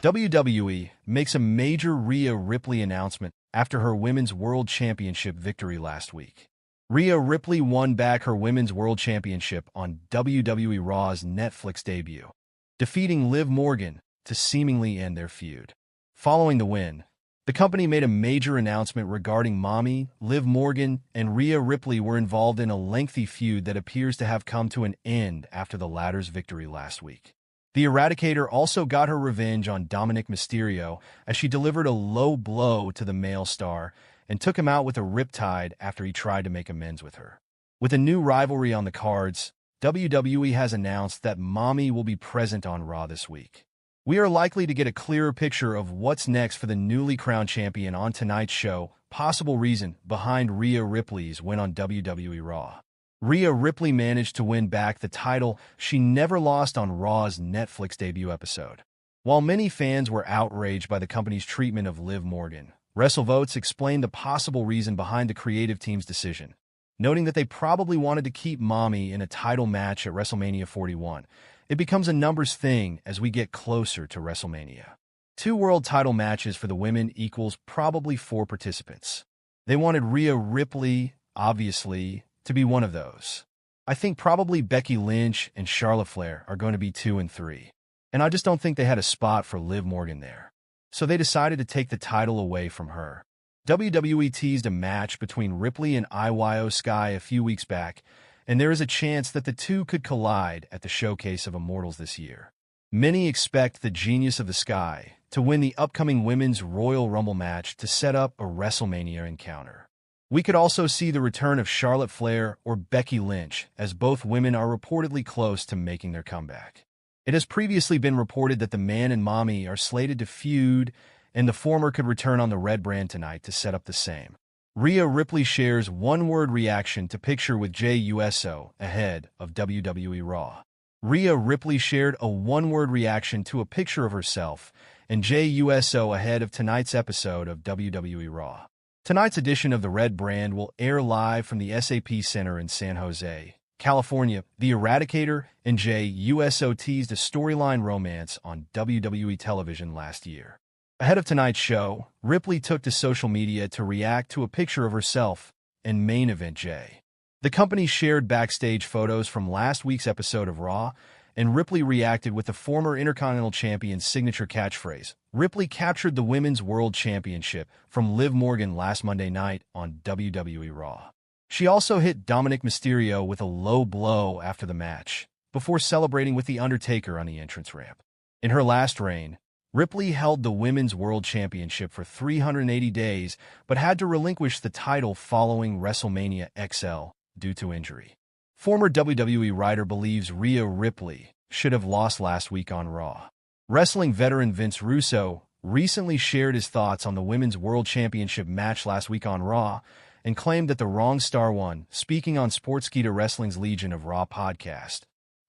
WWE makes a major Rhea Ripley announcement after her Women's World Championship victory last week. Rhea Ripley won back her Women's World Championship on WWE RAW's Netflix debut, defeating Liv Morgan to seemingly end their feud. Following the win, the company made a major announcement regarding Mommy, Liv Morgan, and Rhea Ripley were involved in a lengthy feud that appears to have come to an end after the latter's victory last week. The Eradicator also got her revenge on Dominik Mysterio as she delivered a low blow to the male star and took him out with a Riptide after he tried to make amends with her. With a new rivalry on the cards, WWE has announced that Mommy will be present on Raw this week. We are likely to get a clearer picture of what's next for the newly crowned champion on tonight's show, possible reason behind Rhea Ripley's win on WWE RAW. Rhea Ripley managed to win back the title she never lost on Raw's Netflix debut episode. While many fans were outraged by the company's treatment of Liv Morgan, WrestleVotes explained the possible reason behind the creative team's decision, noting that they probably wanted to keep Mommy in a title match at WrestleMania 41. It becomes a numbers thing as we get closer to WrestleMania. 2 world title matches for the women equals probably 4 participants. They wanted Rhea Ripley, obviously, to be one of those. I think probably Becky Lynch and Charlotte Flair are going to be 2 and 3. And I just don't think they had a spot for Liv Morgan there. So they decided to take the title away from her. WWE teased a match between Ripley and Io Sky a few weeks back, and there is a chance that the two could collide at the Showcase of Immortals this year. Many expect the Genius of the Sky to win the upcoming Women's Royal Rumble match to set up a WrestleMania encounter. We could also see the return of Charlotte Flair or Becky Lynch, as both women are reportedly close to making their comeback. It has previously been reported that the Man and Mommy are slated to feud, and the former could return on the red brand tonight to set up the same. Rhea Ripley shares one-word reaction to picture with Jey Uso ahead of WWE RAW. Rhea Ripley shared a one-word reaction to a picture of herself and Jey Uso ahead of tonight's episode of WWE RAW. Tonight's edition of the Red Brand will air live from the SAP Center in San Jose, California. The Eradicator and Jey Uso teased a storyline romance on WWE television last year. Ahead of tonight's show, Ripley took to social media to react to a picture of herself and main event Jey. The company shared backstage photos from last week's episode of Raw, and Ripley reacted with the former Intercontinental Champion's signature catchphrase. Ripley captured the Women's World Championship from Liv Morgan last Monday night on WWE RAW. She also hit Dominik Mysterio with a low blow after the match, before celebrating with The Undertaker on the entrance ramp. In her last reign, Ripley held the Women's World Championship for 380 days, but had to relinquish the title following WrestleMania XL due to injury. Former WWE writer believes Rhea Ripley should have lost last week on Raw. Wrestling veteran Vince Russo recently shared his thoughts on the Women's World Championship match last week on Raw and claimed that the wrong star won, speaking on Sportskeeda Wrestling's Legion of Raw podcast.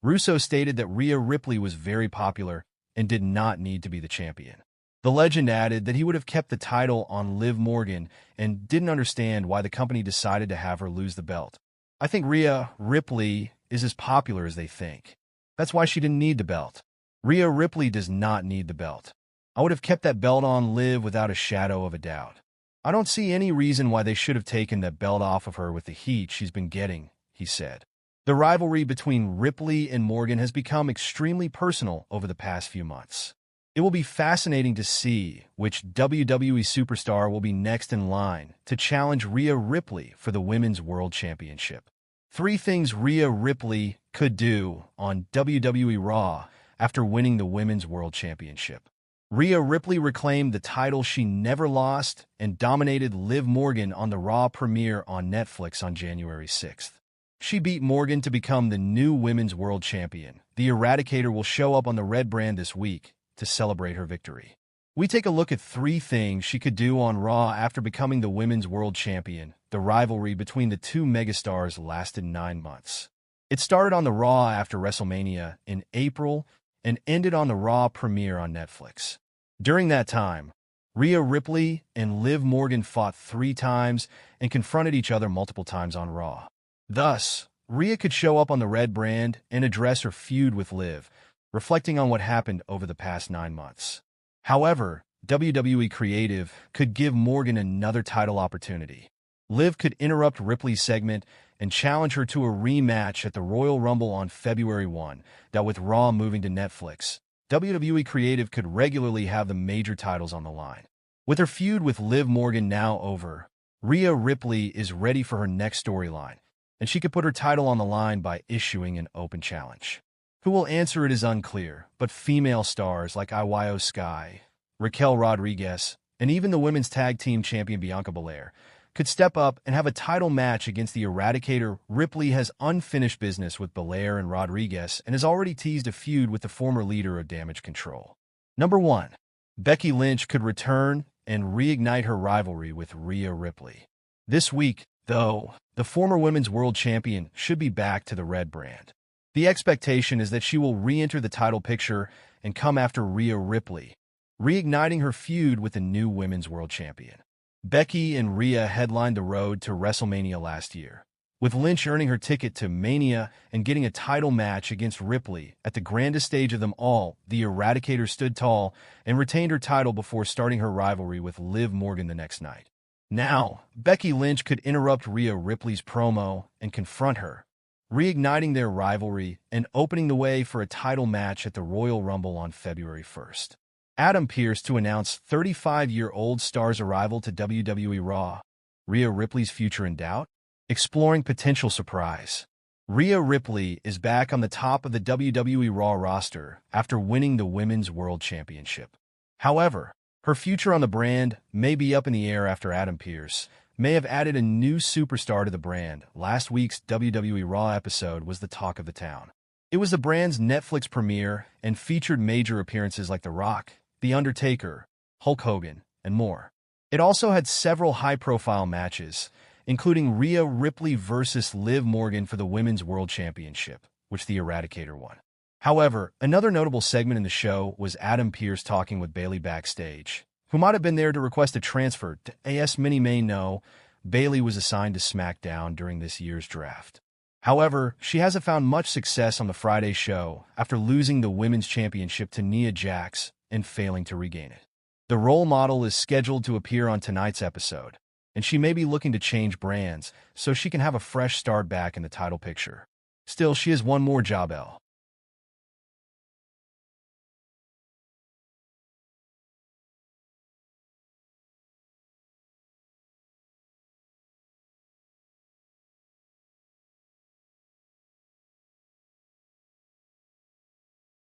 Russo stated that Rhea Ripley was very popular and did not need to be the champion. The legend added that he would have kept the title on Liv Morgan and didn't understand why the company decided to have her lose the belt. I think Rhea Ripley is as popular as they think. That's why she didn't need the belt. Rhea Ripley does not need the belt. I would have kept that belt on Liv without a shadow of a doubt. I don't see any reason why they should have taken that belt off of her with the heat she's been getting, he said. The rivalry between Ripley and Morgan has become extremely personal over the past few months. It will be fascinating to see which WWE superstar will be next in line to challenge Rhea Ripley for the Women's World Championship. 3 things Rhea Ripley could do on WWE RAW after winning the Women's World Championship. Rhea Ripley reclaimed the title she never lost and dominated Liv Morgan on the Raw premiere on Netflix on January 6th. She beat Morgan to become the new Women's World Champion. The Eradicator will show up on the Red Brand this week to celebrate her victory. We take a look at 3 things she could do on Raw after becoming the Women's World Champion. The rivalry between the 2 megastars lasted 9 months. It started on the Raw after WrestleMania in April and ended on the Raw premiere on Netflix. During that time, Rhea Ripley and Liv Morgan fought 3 times and confronted each other multiple times on Raw. Thus, Rhea could show up on the Red Brand and address her feud with Liv, reflecting on what happened over the past 9 months. However, WWE Creative could give Morgan another title opportunity. Liv could interrupt Ripley's segment and challenge her to a rematch at the Royal Rumble on February 1, that with Raw moving to Netflix, WWE Creative could regularly have the major titles on the line. With her feud with Liv Morgan now over, Rhea Ripley is ready for her next storyline, and she could put her title on the line by issuing an open challenge. Who will answer it is unclear, but female stars like Io Sky, Raquel Rodriguez, and even the women's tag team champion Bianca Belair could step up and have a title match against the Eradicator. Ripley has unfinished business with Belair and Rodriguez and has already teased a feud with the former leader of Damage Control. Number 1. Becky Lynch could return and reignite her rivalry with Rhea Ripley. This week, though, the former Women's World Champion should be back to the Red brand. The expectation is that she will re-enter the title picture and come after Rhea Ripley, reigniting her feud with the new Women's World Champion. Becky and Rhea headlined the road to WrestleMania last year, with Lynch earning her ticket to Mania and getting a title match against Ripley. At the grandest stage of them all, the Eradicator stood tall and retained her title before starting her rivalry with Liv Morgan the next night. Now, Becky Lynch could interrupt Rhea Ripley's promo and confront her, reigniting their rivalry and opening the way for a title match at the Royal Rumble on February 1st. Adam Pearce to announce 35-year-old star's arrival to WWE RAW. Rhea Ripley's future in doubt? Exploring potential surprise. Rhea Ripley is back on the top of the WWE RAW roster after winning the Women's World Championship. However, her future on the brand may be up in the air after Adam Pearce may have added a new superstar to the brand. Last week's WWE RAW episode was the talk of the town. It was the brand's Netflix premiere and featured major appearances like The Rock, The Undertaker, Hulk Hogan, and more. It also had several high-profile matches, including Rhea Ripley versus Liv Morgan for the Women's World Championship, which the Eradicator won. However, another notable segment in the show was Adam Pearce talking with Bayley backstage, who might have been there to request a transfer to AS. Many may know, Bayley was assigned to SmackDown during this year's draft. However, she hasn't found much success on the Friday show after losing the Women's Championship to Nia Jax and failing to regain it. The role model is scheduled to appear on tonight's episode, and she may be looking to change brands so she can have a fresh start back in the title picture. Still, she has one more job,